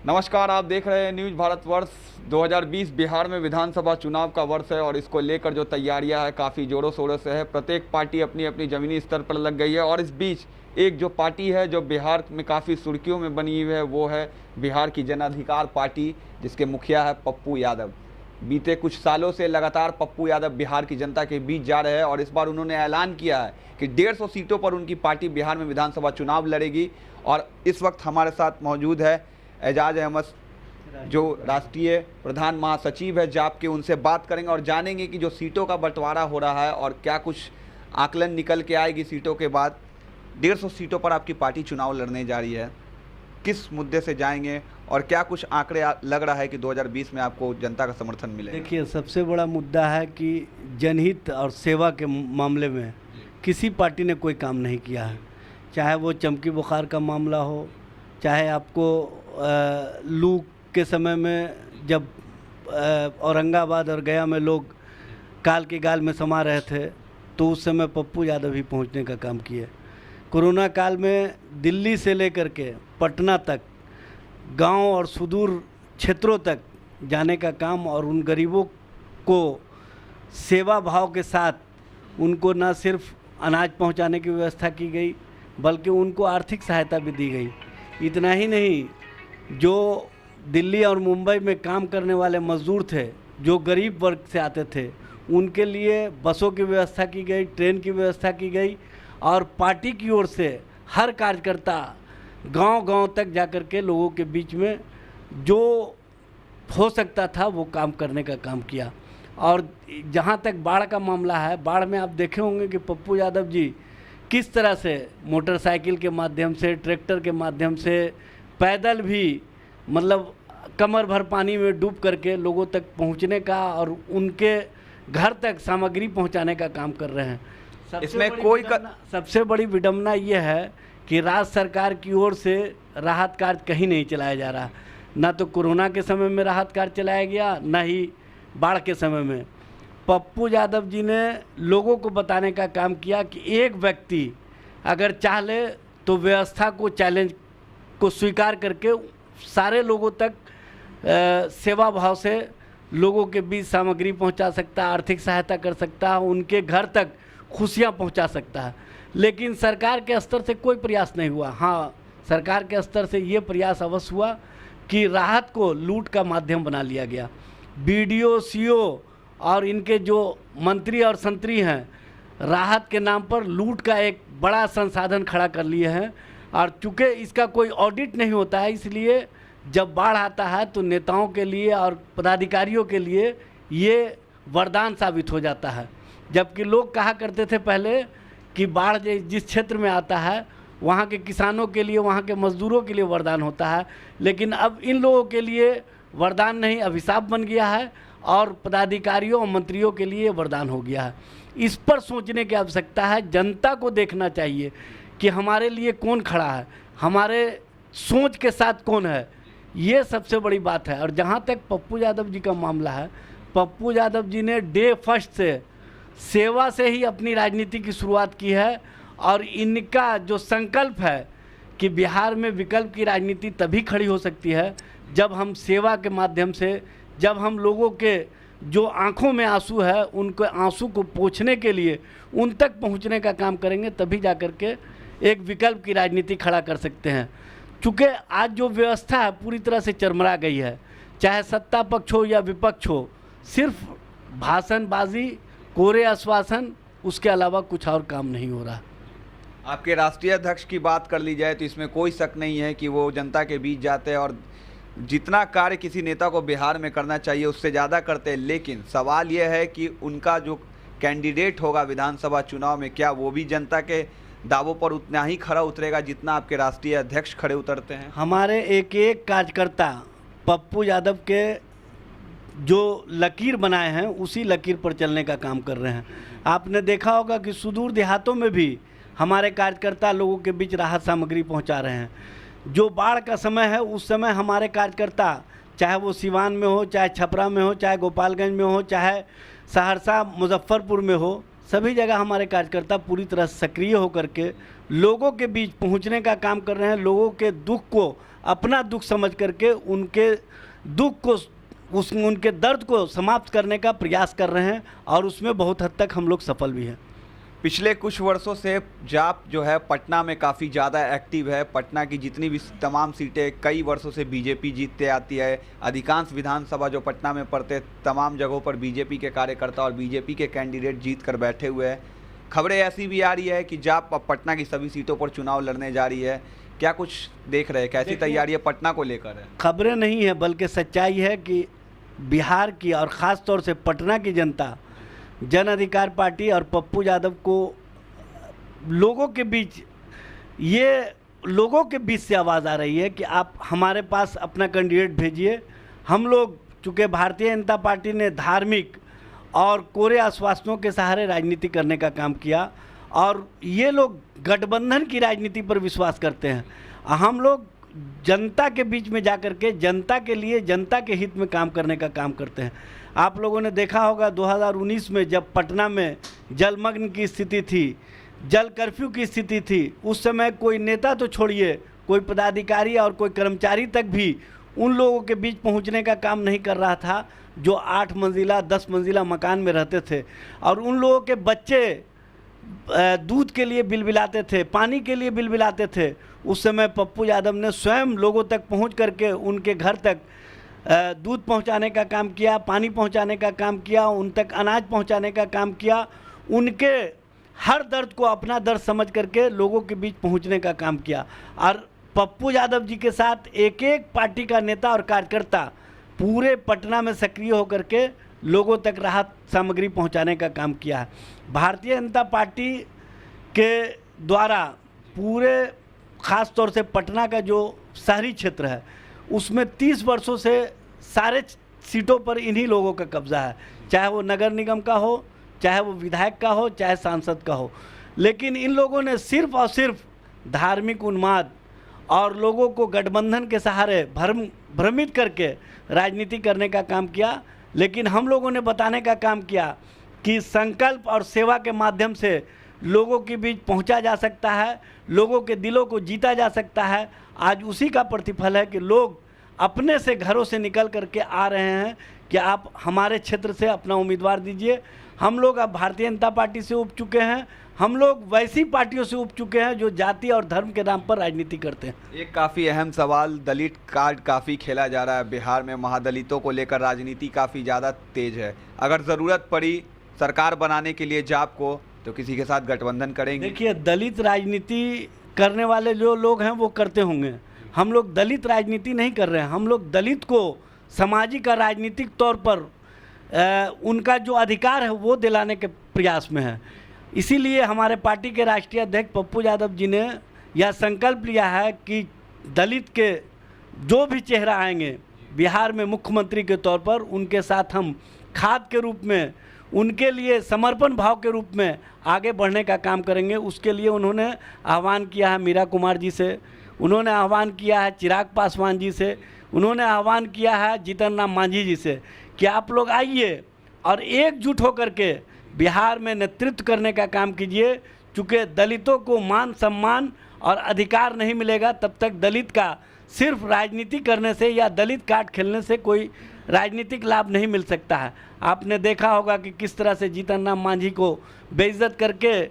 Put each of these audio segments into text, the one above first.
नमस्कार, आप देख रहे हैं न्यूज़ भारतवर्ष। 2020 बिहार में विधानसभा चुनाव का वर्ष है और इसको लेकर जो तैयारियां हैं काफ़ी ज़ोरों शोरों से है। प्रत्येक पार्टी अपनी अपनी ज़मीनी स्तर पर लग गई है और इस बीच एक जो पार्टी है जो बिहार में काफ़ी सुर्खियों में बनी हुई है वो है बिहार की जन अधिकार पार्टी, जिसके मुखिया है पप्पू यादव। बीते कुछ सालों से लगातार पप्पू यादव बिहार की जनता के बीच जा रहे हैं और इस बार उन्होंने ऐलान किया है कि 150 सीटों पर उनकी पार्टी बिहार में विधानसभा चुनाव लड़ेगी। और इस वक्त हमारे साथ मौजूद है एजाज अहमद, जो राष्ट्रीय प्रधान महासचिव है जाप के। उनसे बात करेंगे और जानेंगे कि जो सीटों का बंटवारा हो रहा है और क्या कुछ आकलन निकल के आएगी सीटों के बाद। 150 सीटों पर आपकी पार्टी चुनाव लड़ने जा रही है, किस मुद्दे से जाएंगे और क्या कुछ आंकड़े लग रहा है कि 2020 में आपको जनता का समर्थन मिलेगा? देखिए, सबसे बड़ा मुद्दा है कि जनहित और सेवा के मामले में किसी पार्टी ने कोई काम नहीं किया है। चाहे वो चमकी बुखार का मामला हो, चाहे आपको लू के समय में जब औरंगाबाद और गया में लोग काल के गाल में समा रहे थे तो उस समय पप्पू यादव ही पहुंचने का काम किए। कोरोना काल में दिल्ली से लेकर के पटना तक, गांव और सुदूर क्षेत्रों तक जाने का काम और उन गरीबों को सेवा भाव के साथ उनको न सिर्फ अनाज पहुंचाने की व्यवस्था की गई बल्कि उनको आर्थिक सहायता भी दी गई। इतना ही नहीं, जो दिल्ली और मुंबई में काम करने वाले मज़दूर थे जो गरीब वर्ग से आते थे उनके लिए बसों की व्यवस्था की गई, ट्रेन की व्यवस्था की गई और पार्टी की ओर से हर कार्यकर्ता गांव-गांव तक जाकर के लोगों के बीच में जो हो सकता था वो काम करने का काम किया। और जहां तक बाढ़ का मामला है, बाढ़ में आप देखे होंगे कि पप्पू यादव जी किस तरह से मोटरसाइकिल के माध्यम से, ट्रैक्टर के माध्यम से, पैदल भी, मतलब कमर भर पानी में डूब करके लोगों तक पहुंचने का और उनके घर तक सामग्री पहुंचाने का काम कर रहे हैं। इसमें कोई सबसे बड़ी विडम्बना ये है कि राज्य सरकार की ओर से राहत कार्य कहीं नहीं चलाया जा रहा। ना तो कोरोना के समय में राहत कार्य चलाया गया, ना ही बाढ़ के समय में। पप्पू यादव जी ने लोगों को बताने का काम किया कि एक व्यक्ति अगर चाह ले तो व्यवस्था को, चैलेंज को स्वीकार करके सारे लोगों तक सेवा भाव से लोगों के बीच सामग्री पहुंचा सकता है, आर्थिक सहायता कर सकता है, उनके घर तक खुशियां पहुंचा सकता है। लेकिन सरकार के स्तर से कोई प्रयास नहीं हुआ। हाँ, सरकार के स्तर से ये प्रयास अवश्य हुआ कि राहत को लूट का माध्यम बना लिया गया। बीडीओ, सीओ और इनके जो मंत्री और संतरी हैं, राहत के नाम पर लूट का एक बड़ा संसाधन खड़ा कर लिए हैं। और चूँकि इसका कोई ऑडिट नहीं होता है, इसलिए जब बाढ़ आता है तो नेताओं के लिए और पदाधिकारियों के लिए ये वरदान साबित हो जाता है। जबकि लोग कहा करते थे पहले कि बाढ़ जिस क्षेत्र में आता है वहाँ के किसानों के लिए, वहाँ के मज़दूरों के लिए वरदान होता है, लेकिन अब इन लोगों के लिए वरदान नहीं, अभिशाप बन गया है और पदाधिकारियों और मंत्रियों के लिए वरदान हो गया है। इस पर सोचने की आवश्यकता है। जनता को देखना चाहिए कि हमारे लिए कौन खड़ा है, हमारे सोच के साथ कौन है, ये सबसे बड़ी बात है। और जहाँ तक पप्पू यादव जी का मामला है, पप्पू यादव जी ने डे फर्स्ट से सेवा से ही अपनी राजनीति की शुरुआत की है और इनका जो संकल्प है कि बिहार में विकल्प की राजनीति तभी खड़ी हो सकती है जब हम सेवा के माध्यम से, जब हम लोगों के जो आंखों में आंसू है उनके आंसू को पोंछने के लिए उन तक पहुंचने का काम करेंगे, तभी जाकर के एक विकल्प की राजनीति खड़ा कर सकते हैं। चूँकि आज जो व्यवस्था है पूरी तरह से चरमरा गई है, चाहे सत्ता पक्ष हो या विपक्ष हो, सिर्फ भाषणबाजी, कोरे आश्वासन, उसके अलावा कुछ और काम नहीं हो रहा। आपके राष्ट्रीय अध्यक्ष की बात कर ली जाए तो इसमें कोई शक नहीं है कि वो जनता के बीच जाते हैं और जितना कार्य किसी नेता को बिहार में करना चाहिए उससे ज़्यादा करते हैं। लेकिन सवाल यह है कि उनका जो कैंडिडेट होगा विधानसभा चुनाव में, क्या वो भी जनता के दावों पर उतना ही खरा उतरेगा जितना आपके राष्ट्रीय अध्यक्ष खड़े उतरते हैं? हमारे एक एक कार्यकर्ता पप्पू यादव के जो लकीर बनाए हैं उसी लकीर पर चलने का काम कर रहे हैं। आपने देखा होगा कि सुदूर देहातों में भी हमारे कार्यकर्ता लोगों के बीच राहत सामग्री पहुंचा रहे हैं। जो बाढ़ का समय है उस समय हमारे कार्यकर्ता, चाहे वो सिवान में हो, चाहे छपरा में हो, चाहे गोपालगंज में हो, चाहे सहरसा मुजफ्फरपुर में हो, सभी जगह हमारे कार्यकर्ता पूरी तरह सक्रिय होकर के लोगों के बीच पहुंचने का काम कर रहे हैं। लोगों के दुख को अपना दुख समझ करके उनके दुख को उनके दर्द को समाप्त करने का प्रयास कर रहे हैं और उसमें बहुत हद तक हम लोग सफल भी हैं। पिछले कुछ वर्षों से जाप जो है पटना में काफ़ी ज़्यादा एक्टिव है। पटना की जितनी भी तमाम सीटें कई वर्षों से बीजेपी जीतते आती है। अधिकांश विधानसभा जो पटना में पड़ते तमाम जगहों पर बीजेपी के कार्यकर्ता और बीजेपी के कैंडिडेट जीत कर बैठे हुए हैं। खबरें ऐसी भी आ रही है कि जाप अब पटना की सभी सीटों पर चुनाव लड़ने जा रही है। क्या कुछ देख रहे हैं, कैसी तैयारी है पटना को लेकर है? खबरें नहीं है बल्कि सच्चाई है कि बिहार की और ख़ास तौर से पटना की जनता जन अधिकार पार्टी और पप्पू यादव को लोगों के बीच से आवाज़ आ रही है कि आप हमारे पास अपना कैंडिडेट भेजिए। हम लोग चूँकि भारतीय जनता पार्टी ने धार्मिक और कोरे आश्वासनों के सहारे राजनीति करने का काम किया और ये लोग गठबंधन की राजनीति पर विश्वास करते हैं। हम लोग जनता के बीच में जाकर के जनता के लिए जनता के हित में काम करने का काम करते हैं। आप लोगों ने देखा होगा 2019 में जब पटना में जलमग्न की स्थिति थी, जल कर्फ्यू की स्थिति थी, उस समय कोई नेता तो छोड़िए, कोई पदाधिकारी और कोई कर्मचारी तक भी उन लोगों के बीच पहुंचने का काम नहीं कर रहा था जो 8 मंजिला 10 मंजिला मकान में रहते थे और उन लोगों के बच्चे दूध के लिए बिलबिलाते थे, पानी के लिए बिलबिलाते थे। उस समय पप्पू यादव ने स्वयं लोगों तक पहुंच करके उनके घर तक दूध पहुंचाने का काम किया, पानी पहुंचाने का काम किया, उन तक अनाज पहुंचाने का काम किया। उनके हर दर्द को अपना दर्द समझ करके लोगों के बीच पहुंचने का काम किया और पप्पू यादव जी के साथ एक एक पार्टी का नेता और कार्यकर्ता पूरे पटना में सक्रिय होकर के लोगों तक राहत सामग्री पहुंचाने का काम किया है। भारतीय जनता पार्टी के द्वारा पूरे ख़ास तौर से पटना का जो शहरी क्षेत्र है उसमें 30 वर्षों से सारे सीटों पर इन्हीं लोगों का कब्जा है, चाहे वो नगर निगम का हो, चाहे वो विधायक का हो, चाहे सांसद का हो। लेकिन इन लोगों ने सिर्फ और सिर्फ धार्मिक उन्माद और लोगों को गठबंधन के सहारे भ्रमित करके राजनीति करने का काम किया। लेकिन हम लोगों ने बताने का काम किया कि संकल्प और सेवा के माध्यम से लोगों के बीच पहुंचा जा सकता है, लोगों के दिलों को जीता जा सकता है। आज उसी का प्रतिफल है कि लोग अपने से घरों से निकल करके आ रहे हैं कि आप हमारे क्षेत्र से अपना उम्मीदवार दीजिए। हम लोग अब भारतीय जनता पार्टी से उब चुके हैं, हम लोग वैसी पार्टियों से उब चुके हैं जो जाति और धर्म के नाम पर राजनीति करते हैं। एक काफ़ी अहम सवाल, दलित कार्ड काफ़ी खेला जा रहा है बिहार में। महादलितों को लेकर राजनीति काफ़ी ज़्यादा तेज है। अगर ज़रूरत पड़ी सरकार बनाने के लिए जाप को तो किसी के साथ गठबंधन करेंगे? देखिए, दलित राजनीति करने वाले जो लोग हैं वो करते होंगे। हम लोग दलित राजनीति नहीं कर रहे हैं। हम लोग दलित को सामाजिक और राजनीतिक तौर पर उनका जो अधिकार है वो दिलाने के प्रयास में है। इसीलिए हमारे पार्टी के राष्ट्रीय अध्यक्ष पप्पू यादव जी ने यह संकल्प लिया है कि दलित के जो भी चेहरा आएंगे बिहार में मुख्यमंत्री के तौर पर, उनके साथ हम खाद के रूप में, उनके लिए समर्पण भाव के रूप में आगे बढ़ने का काम करेंगे। उसके लिए उन्होंने आह्वान किया है मीरा कुमार जी से, उन्होंने आह्वान किया है चिराग पासवान जी से, उन्होंने आह्वान किया है जीतन राम मांझी जी से कि आप लोग आइए और एकजुट होकर के बिहार में नेतृत्व करने का काम कीजिए। चूँकि दलितों को मान सम्मान और अधिकार नहीं मिलेगा तब तक दलित का सिर्फ राजनीति करने से या दलित कार्ड खेलने से कोई राजनीतिक लाभ नहीं मिल सकता है। आपने देखा होगा कि किस तरह से जीतन राम मांझी को बेइज्जत करके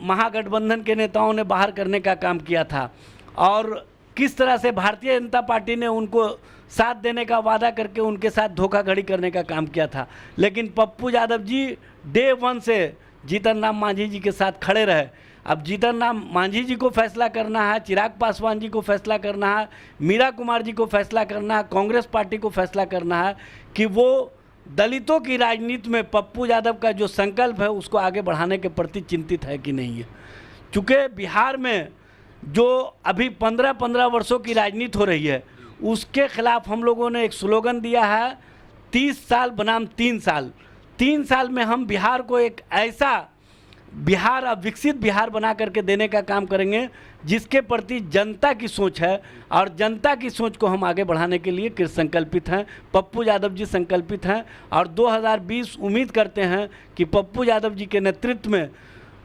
महागठबंधन के नेताओं ने बाहर करने का काम किया था और किस तरह से भारतीय जनता पार्टी ने उनको साथ देने का वादा करके उनके साथ धोखाधड़ी करने का काम किया था। लेकिन पप्पू यादव जी डे 1 से जीतन राम मांझी जी के साथ खड़े रहे। अब जीतन राम मांझी जी को फैसला करना है, चिराग पासवान जी को फैसला करना है, मीरा कुमार जी को फैसला करना है, कांग्रेस पार्टी को फैसला करना है कि वो दलितों की राजनीति में पप्पू यादव का जो संकल्प है उसको आगे बढ़ाने के प्रति चिंतित है कि नहीं है। चूँकि बिहार में जो अभी 15 वर्षों की राजनीति हो रही है उसके खिलाफ हम लोगों ने एक स्लोगन दिया है 30 साल बनाम 3 साल। 3 साल में हम बिहार को एक ऐसा बिहार अब विकसित बिहार बना करके देने का काम करेंगे, जिसके प्रति जनता की सोच है, और जनता की सोच को हम आगे बढ़ाने के लिए कृत संकल्पित हैं। पप्पू यादव जी संकल्पित हैं और 2020 उम्मीद करते हैं कि पप्पू यादव जी के नेतृत्व में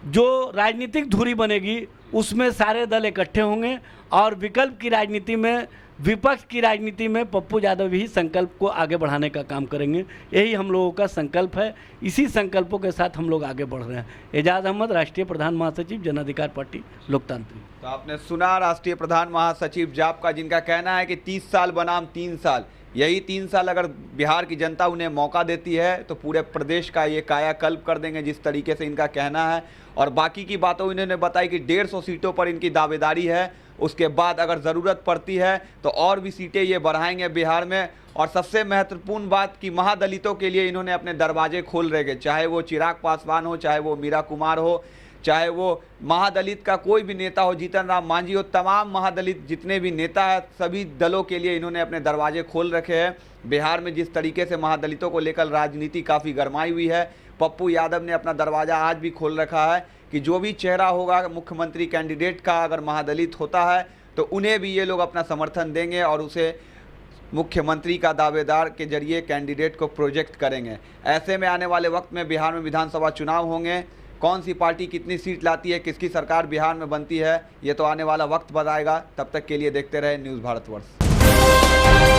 जो राजनीतिक धुरी बनेगी उसमें सारे दल इकट्ठे होंगे और विकल्प की राजनीति में, विपक्ष की राजनीति में पप्पू यादव ही संकल्प को आगे बढ़ाने का काम करेंगे। यही हम लोगों का संकल्प है। इसी संकल्पों के साथ हम लोग आगे बढ़ रहे हैं। एजाज अहमद, राष्ट्रीय प्रधान महासचिव, जन अधिकार पार्टी लोकतांत्रिक। तो आपने सुना राष्ट्रीय प्रधान महासचिव जाप का, जिनका कहना है कि 30 साल बनाम 3 साल, यही 3 साल अगर बिहार की जनता उन्हें मौका देती है तो पूरे प्रदेश का ये कायाकल्प कर देंगे, जिस तरीके से इनका कहना है। और बाकी की बातों इन्होंने बताई कि 150 सीटों पर इनकी दावेदारी है। उसके बाद अगर ज़रूरत पड़ती है तो और भी सीटें ये बढ़ाएंगे बिहार में। और सबसे महत्वपूर्ण बात कि महादलितों के लिए इन्होंने अपने दरवाजे खोल रखे, चाहे वो चिराग पासवान हो, चाहे वो मीरा कुमार हो, चाहे वो महादलित का कोई भी नेता हो, जीतन राम मांझी हो, तमाम महादलित जितने भी नेता हैं सभी दलों के लिए इन्होंने अपने दरवाजे खोल रखे हैं। बिहार में जिस तरीके से महादलितों को लेकर राजनीति काफ़ी गरमाई हुई है, पप्पू यादव ने अपना दरवाज़ा आज भी खोल रखा है कि जो भी चेहरा होगा मुख्यमंत्री कैंडिडेट का, अगर महादलित होता है तो उन्हें भी ये लोग अपना समर्थन देंगे और उसे मुख्यमंत्री का दावेदार के जरिए कैंडिडेट को प्रोजेक्ट करेंगे। ऐसे में आने वाले वक्त में बिहार में विधानसभा चुनाव होंगे, कौन सी पार्टी कितनी सीट लाती है, किसकी सरकार बिहार में बनती है, ये तो आने वाला वक्त बताएगा। तब तक के लिए देखते रहे न्यूज़ भारतवर्ष।